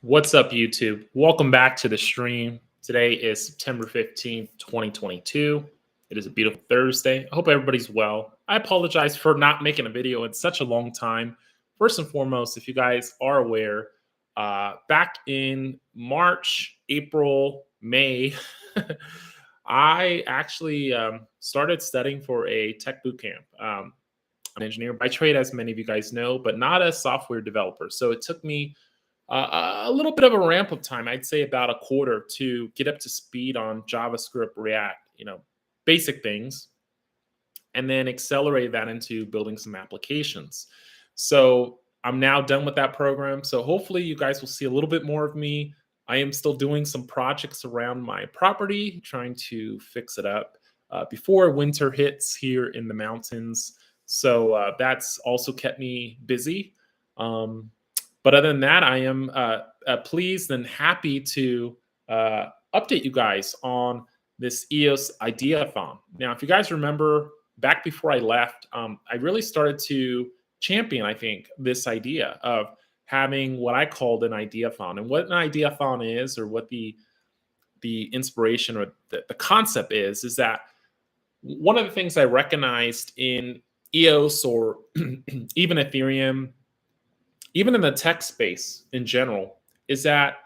What's up, YouTube? Welcome back to the stream. Today is September 15th, 2022. It is a beautiful Thursday. I hope everybody's well. I apologize for not making a video in such a long time. First and foremost, if you guys are aware, back in March, April, May, I actually started studying for a tech boot camp. I'm an engineer by trade, as many of you guys know, but not a software developer. So it took me a little bit of a ramp up time. I'd say about a quarter to get up to speed on JavaScript, React, basic things, and then accelerate that into building some applications. So I'm now done with that program. So hopefully you guys will see a little bit more of me. I am still doing some projects around my property, trying to fix it up before winter hits here in the mountains. So that's also kept me busy. But other than that, I am pleased and happy to update you guys on this EOS Ideathon. Now, if you guys remember, back before I left, I really started to champion, I think, this idea of having what I called an Ideathon. And what an Ideathon is, or what the inspiration or the concept is that one of the things I recognized in EOS or even Ethereum, even in the tech space in general, is that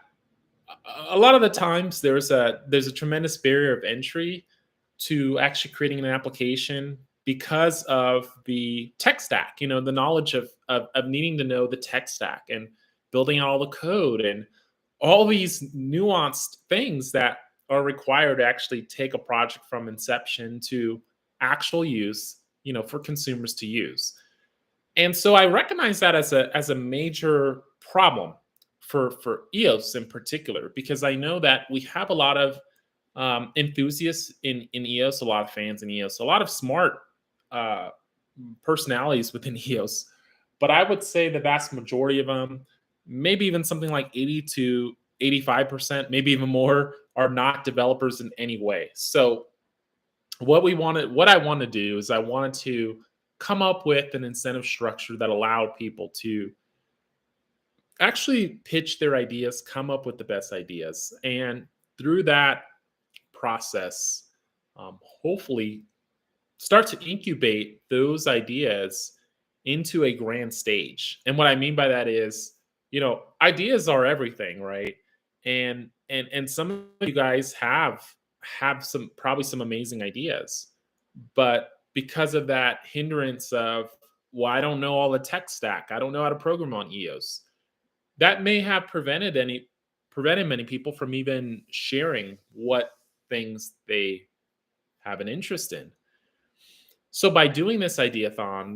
a lot of the times there's a tremendous barrier of entry to actually creating an application because of the tech stack, the knowledge of needing to know the tech stack and building out all the code and all these nuanced things that are required to actually take a project from inception to actual use, for consumers to use. And so I recognize that as a major problem for EOS in particular, because I know that we have a lot of enthusiasts in EOS, a lot of fans in EOS, a lot of smart personalities within EOS. But I would say the vast majority of them, maybe even something like 80 to 85%, maybe even more, are not developers in any way. So what I want to do is I wanted to come up with an incentive structure that allowed people to actually pitch their ideas, come up with the best ideas, and through that process, hopefully start to incubate those ideas into a grand stage. And what I mean by that is, ideas are everything, right? And some of you guys have probably some amazing ideas, but because of that hindrance of, well, I don't know all the tech stack, I don't know how to program on EOS, that may have prevented many people from even sharing what things they have an interest in. So by doing this Ideathon,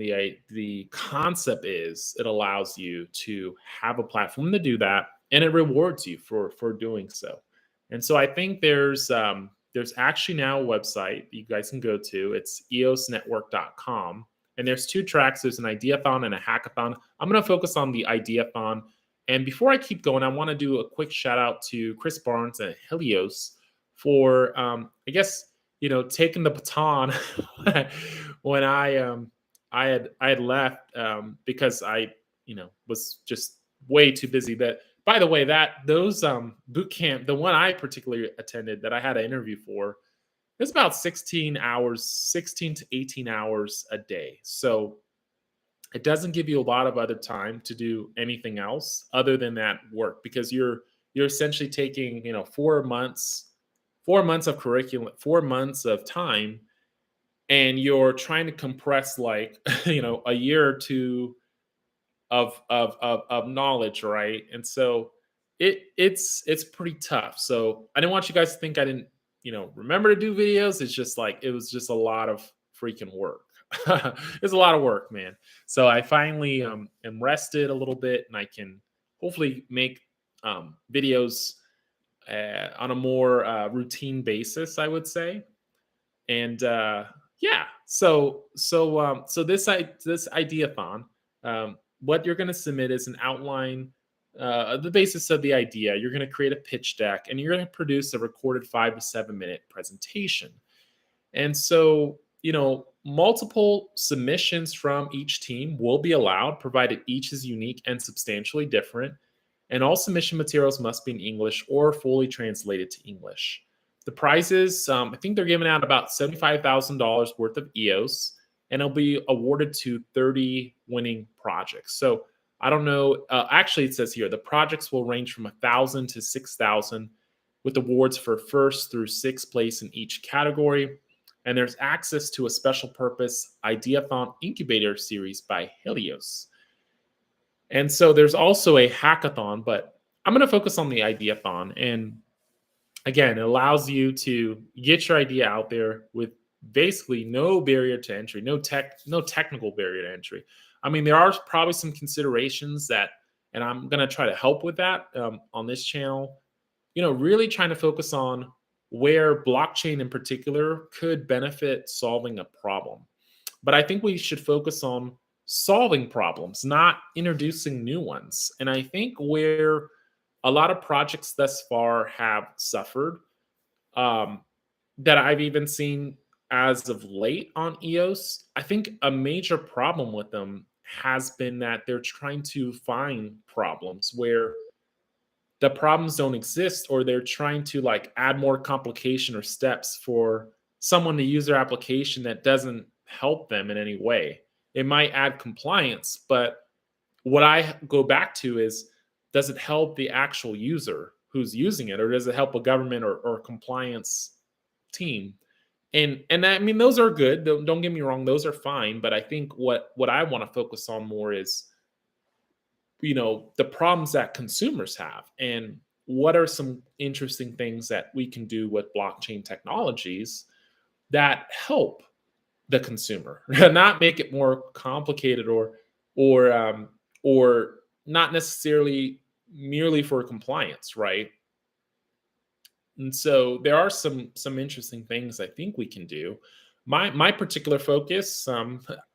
the concept is it allows you to have a platform to do that, and it rewards you for doing so. And so I think there's actually now a website you guys can go to. It's eosnetwork.com. And there's two tracks. There's an Ideathon and a hackathon. I'm going to focus on the Ideathon. And before I keep going, I want to do a quick shout out to Chris Barnes and Helios for, I guess, taking the baton when I had left because I, was just way too busy. But by the way, those boot camp, the one I particularly attended that I had an interview for, it's about 16 to 18 hours a day. So it doesn't give you a lot of other time to do anything else other than that work, because you're essentially taking, 4 months of curriculum, 4 months of time, and you're trying to compress like, a year or two of knowledge, right? And so it's pretty tough. So I didn't want you guys to think I didn't, remember to do videos. It's just like, it was just a lot of freaking work. It's a lot of work, man. So I finally am rested a little bit, and I can hopefully make videos on a more routine basis, I would say. And yeah, so this Ideathon, what you're going to submit is an outline, the basis of the idea. You're going to create a pitch deck, and you're going to produce a recorded 5 to 7 minute presentation. And so, multiple submissions from each team will be allowed, provided each is unique and substantially different. And all submission materials must be in English or fully translated to English. The prizes, I think they're giving out about $75,000 worth of EOS, and it'll be awarded to 30 winning projects. So I don't know. Actually, it says here the projects will range from 1,000 to 6,000, with awards for first through sixth place in each category. And there's access to a special purpose Ideathon incubator series by Helios. And so there's also a hackathon, but I'm going to focus on the Ideathon. And again, it allows you to get your idea out there with basically no barrier to entry, no technical barrier to entry. I mean, there are probably some considerations that, and I'm going to try to help with that on this channel. Really trying to focus on where blockchain in particular could benefit solving a problem. But I think we should focus on solving problems, not introducing new ones. And I think where a lot of projects thus far have suffered, that I've even seen as of late on EOS, I think a major problem with them has been that they're trying to find problems where the problems don't exist, or they're trying to like add more complication or steps for someone to use their application that doesn't help them in any way. It might add compliance, but what I go back to is, does it help the actual user who's using it, or does it help a government or compliance team? And I mean, those are good. Don't get me wrong; those are fine. But I think what I want to focus on more is, the problems that consumers have, and what are some interesting things that we can do with blockchain technologies that help the consumer, not make it more complicated or or not necessarily merely for compliance, right? And so there are some interesting things I think we can do. My particular focus,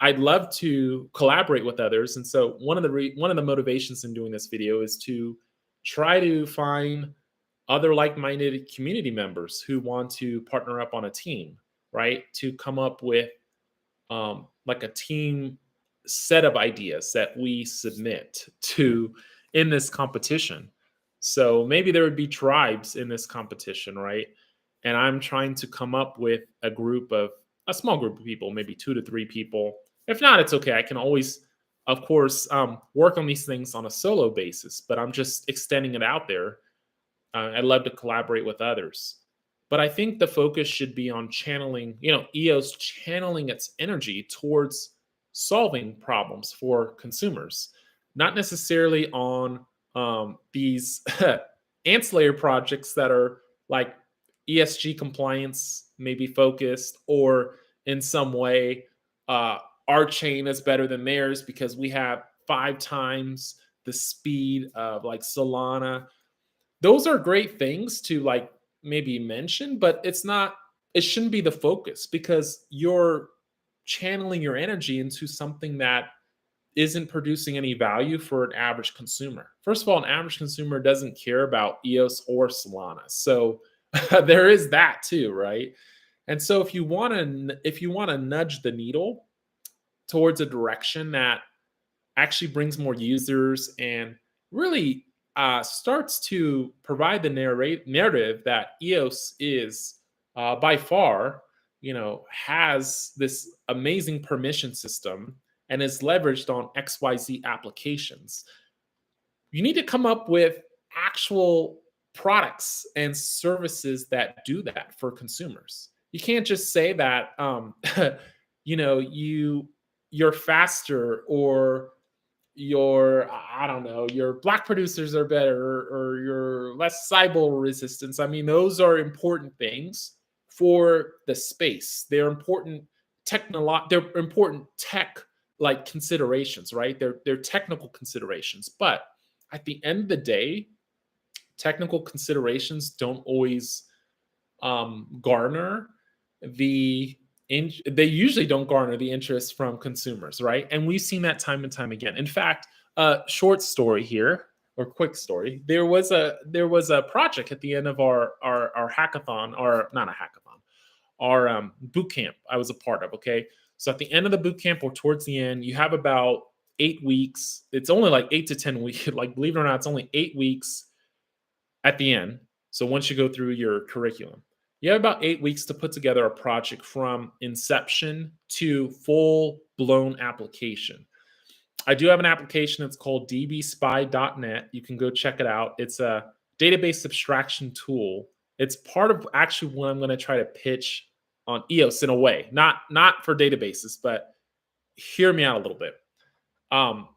I'd love to collaborate with others, and so one of the motivations in doing this video is to try to find other like-minded community members who want to partner up on a team, right? To come up with like a team set of ideas that we submit to in this competition. So maybe there would be tribes in this competition, right? And I'm trying to come up with a small group of people, maybe 2 to 3 people. If not, it's okay. I can always, of course, work on these things on a solo basis, but I'm just extending it out there. I'd love to collaborate with others. But I think the focus should be on channeling, EOS channeling its energy towards solving problems for consumers, not necessarily on these ancillary projects that are like ESG compliance, maybe focused, or in some way, our chain is better than theirs because we have 5 times the speed of like Solana. Those are great things to like maybe mention, but it shouldn't be the focus, because you're channeling your energy into something that isn't producing any value for an average consumer. First of all, an average consumer doesn't care about EOS or Solana. So there is that too, right? And so if you want to nudge the needle towards a direction that actually brings more users and really starts to provide the narrative that EOS is by far, has this amazing permission system and is leveraged on XYZ applications. You need to come up with actual products and services that do that for consumers. You can't just say that you're faster, or I don't know, your block producers are better, or you're less Cybele resistance. I mean, those are important things for the space. They're important they're important tech like considerations, right? They're technical considerations. But at the end of the day, technical considerations don't always garner they usually don't garner the interest from consumers, right? And we've seen that time and time again. In fact, short story here, or quick story, there was a project at the end of our hackathon, or not a hackathon, our boot camp I was a part of. Okay, so at the end of the boot camp, or towards the end, you have about 8 weeks. It's only like 8 to 10 weeks. Like, believe it or not, it's only 8 weeks at the end. So once you go through your curriculum, you have about 8 weeks to put together a project from inception to full blown application. I do have an application. It's called dbspy.net. You can go check it out. It's a database abstraction tool. It's part of actually what I'm going to try to pitch on EOS in a way, not for databases, but hear me out a little bit. Um,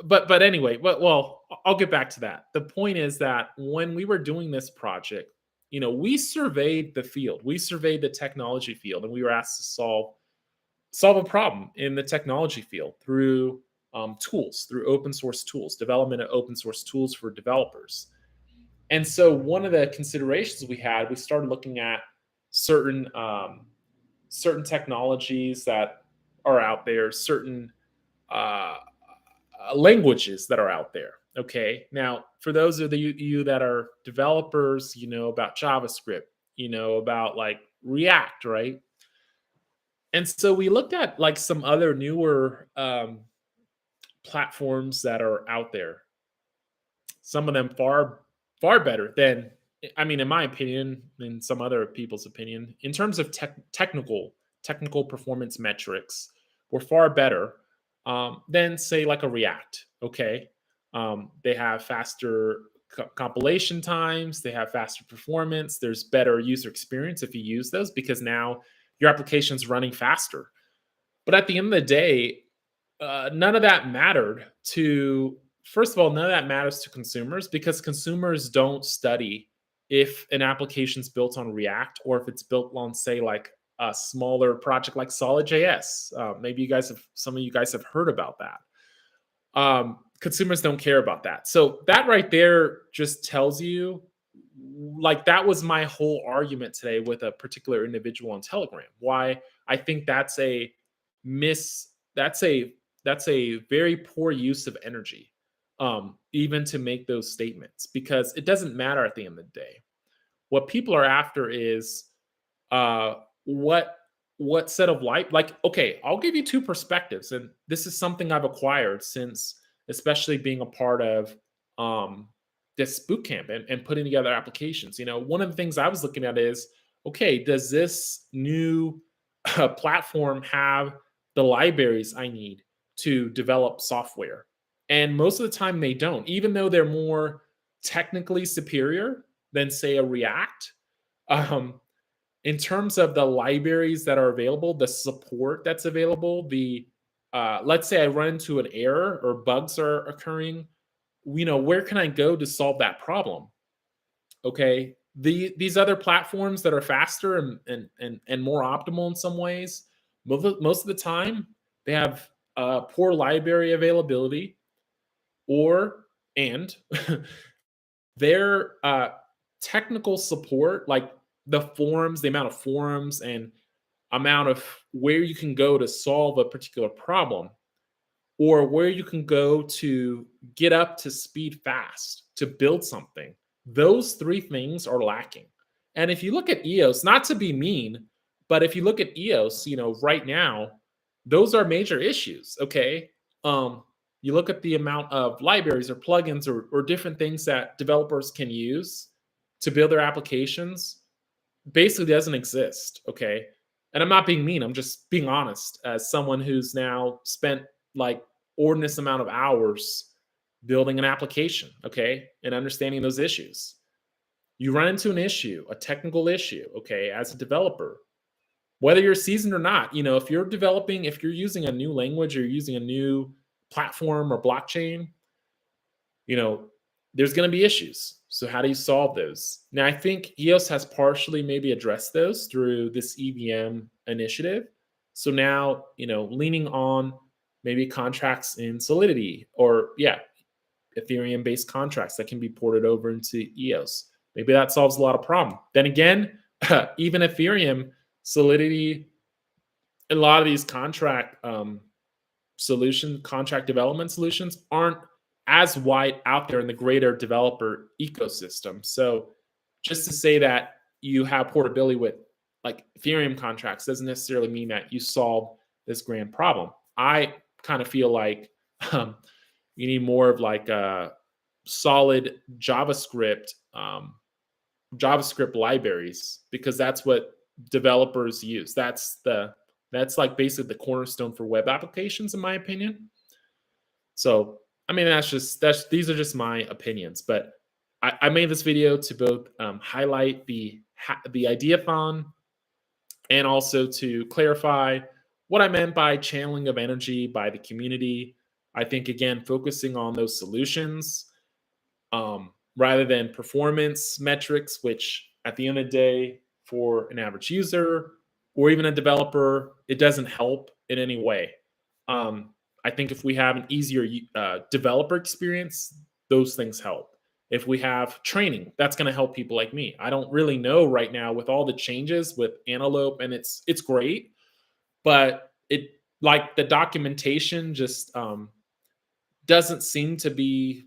but anyway, well, I'll get back to that. The point is that when we were doing this project, we surveyed the field, we surveyed the technology field, and we were asked to solve a problem in the technology field through tools, through open source tools, development of open source tools for developers. And so one of the considerations we had, we started looking at certain technologies that are out there, certain languages that are out there. Okay. Now, for those of you that are developers, you know about JavaScript, you know about like React, right? And so we looked at like some other newer platforms that are out there. Some of them far better than, I mean, in my opinion, in some other people's opinion, in terms of technical performance metrics, were far better than say like a React. Okay, they have faster compilation times, they have faster performance, there's better user experience if you use those because now your application's running faster. But at the end of the day, none of that mattered to, first of all, none of that matters to consumers because consumers don't study if an application's built on React or if it's built on, say, like a smaller project like Solid.js. Maybe some of you guys have heard about that. Consumers don't care about that. So that right there just tells you, like, that was my whole argument today with a particular individual on Telegram. Why I think that's a very poor use of energy, even to make those statements, because it doesn't matter at the end of the day. What people are after is what set of life. Like, okay, I'll give you two perspectives, and this is something I've acquired since, especially being a part of this boot camp and putting together applications. One of the things I was looking at is, okay, does this new platform have the libraries I need to develop software? And most of the time they don't, even though they're more technically superior than, say, a React. In terms of the libraries that are available, the support that's available, let's say I run into an error or bugs are occurring, where can I go to solve that problem? Okay, these other platforms that are faster and more optimal in some ways, most of the time they have poor library availability, and their technical support, like the amount of forums and amount of where you can go to solve a particular problem, or where you can go to get up to speed fast to build something. Those three things are lacking. And if you look at EOS, not to be mean, but if you look at EOS, right now, those are major issues. Okay. You look at the amount of libraries or plugins or different things that developers can use to build their applications, basically doesn't exist. Okay. And I'm not being mean, I'm just being honest as someone who's now spent like ordinance amount of hours building an application, okay, and understanding those issues. You run into an issue, a technical issue, okay, as a developer, whether you're seasoned or not. If you're using a new language or you're using a new platform or blockchain, there's going to be issues. So how do you solve those? Now, I think EOS has partially maybe addressed those through this EVM initiative. So now, leaning on maybe contracts in Solidity or, Ethereum-based contracts that can be ported over into EOS. Maybe that solves a lot of problem. Then again, even Ethereum, Solidity, a lot of these contract development solutions aren't as wide out there in the greater developer ecosystem. So just to say that you have portability with like Ethereum contracts doesn't necessarily mean that you solve this grand problem. I kind of feel like Um, you need more of like a solid JavaScript libraries, because that's what developers use. That's like basically the cornerstone for web applications, in my opinion. So, I mean, that's these are just my opinions, but I made this video to both highlight the ideathon, and also to clarify what I meant by channeling of energy by the community. I think again, focusing on those solutions rather than performance metrics, which at the end of the day, for an average user or even a developer, it doesn't help in any way. Um, I think if we have an easier developer experience, those things help. If we have training, that's going to help people like me. I don't really know right now with all the changes with Antelope, and it's great, but it like the documentation just doesn't seem to be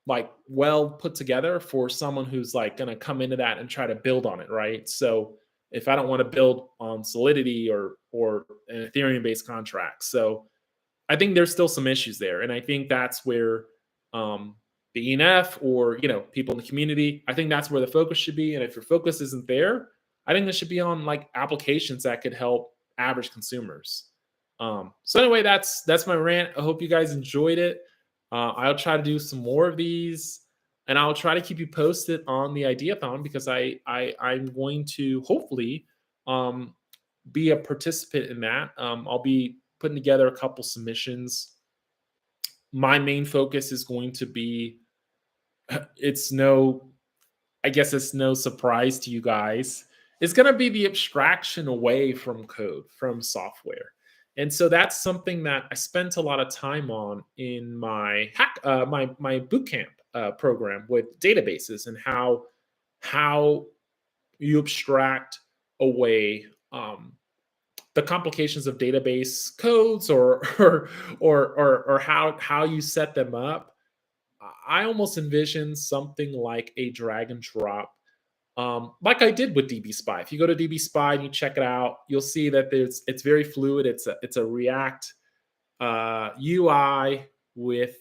like well put together for someone who's like going to come into that and try to build on it, right? So if I don't want to build on Solidity or an Ethereum based contract, so I think there's still some issues there, and I think that's where um, the ENF or people in the community, I think that's where the focus should be. And if your focus isn't there, I think it should be on like applications that could help average consumers. So anyway, that's my rant. I hope you guys enjoyed it. I'll try to do some more of these, and I'll try to keep you posted on the Ideathon, because I'm going to hopefully um, be a participant in that. I'll be putting together a couple submissions. My main focus is going to be it's no I guess it's no surprise to you guys. It's going to be the abstraction away from code, from software. And so that's something that I spent a lot of time on in my bootcamp program with databases, and how you abstract away the complications of database codes, or how you set them up. I almost envision something like a drag and drop, like I did with DB Spy. If you go to DB Spy and you check it out, you'll see that it's very fluid. It's a React UI with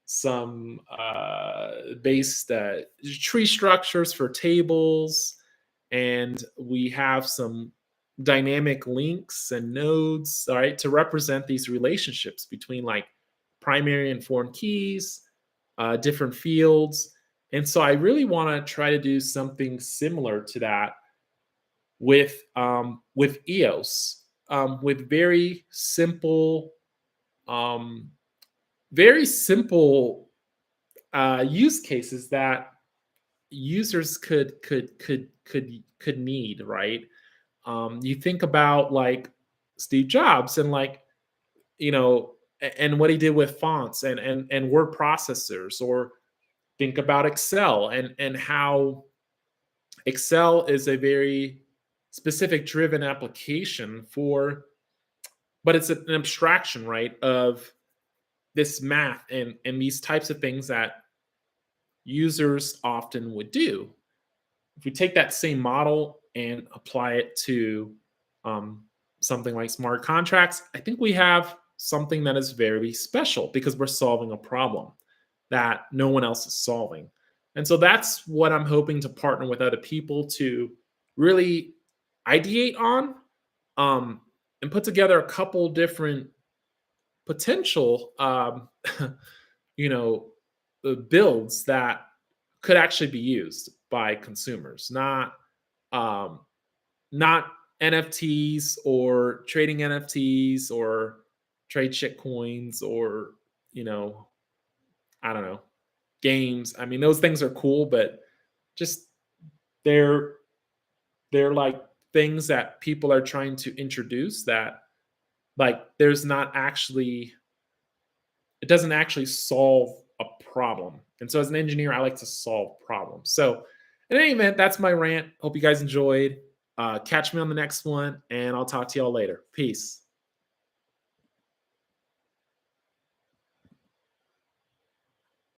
some based tree structures for tables, and we have some dynamic links and nodes, all right, to represent these relationships between like primary and foreign keys, different fields. And so I really want to try to do something similar to that with EOS, with um, very simple use cases that users could need, right? You think about like Steve Jobs and like and what he did with fonts and word processors, or think about Excel and how Excel is a very specific driven application but it's an abstraction, right, of this math and these types of things that users often would do. If we take that same model and apply it to um, something like smart contracts, I think we have something that is very special, because we're solving a problem that no one else is solving. And so that's what I'm hoping to partner with other people to really ideate on, and put together a couple different potential, you know, builds that could actually be used by consumers, um, not NFTs or trading NFTs or trade shit coins, or you know, I don't know, games. I mean, those things are cool, but just they're they're like things that people are trying to introduce that like there's not actually it doesn't actually solve a problem. And so as an engineer, I like to solve problems. So in any event, that's my rant. Hope you guys enjoyed. Catch me on the next one, and I'll talk to y'all later. Peace.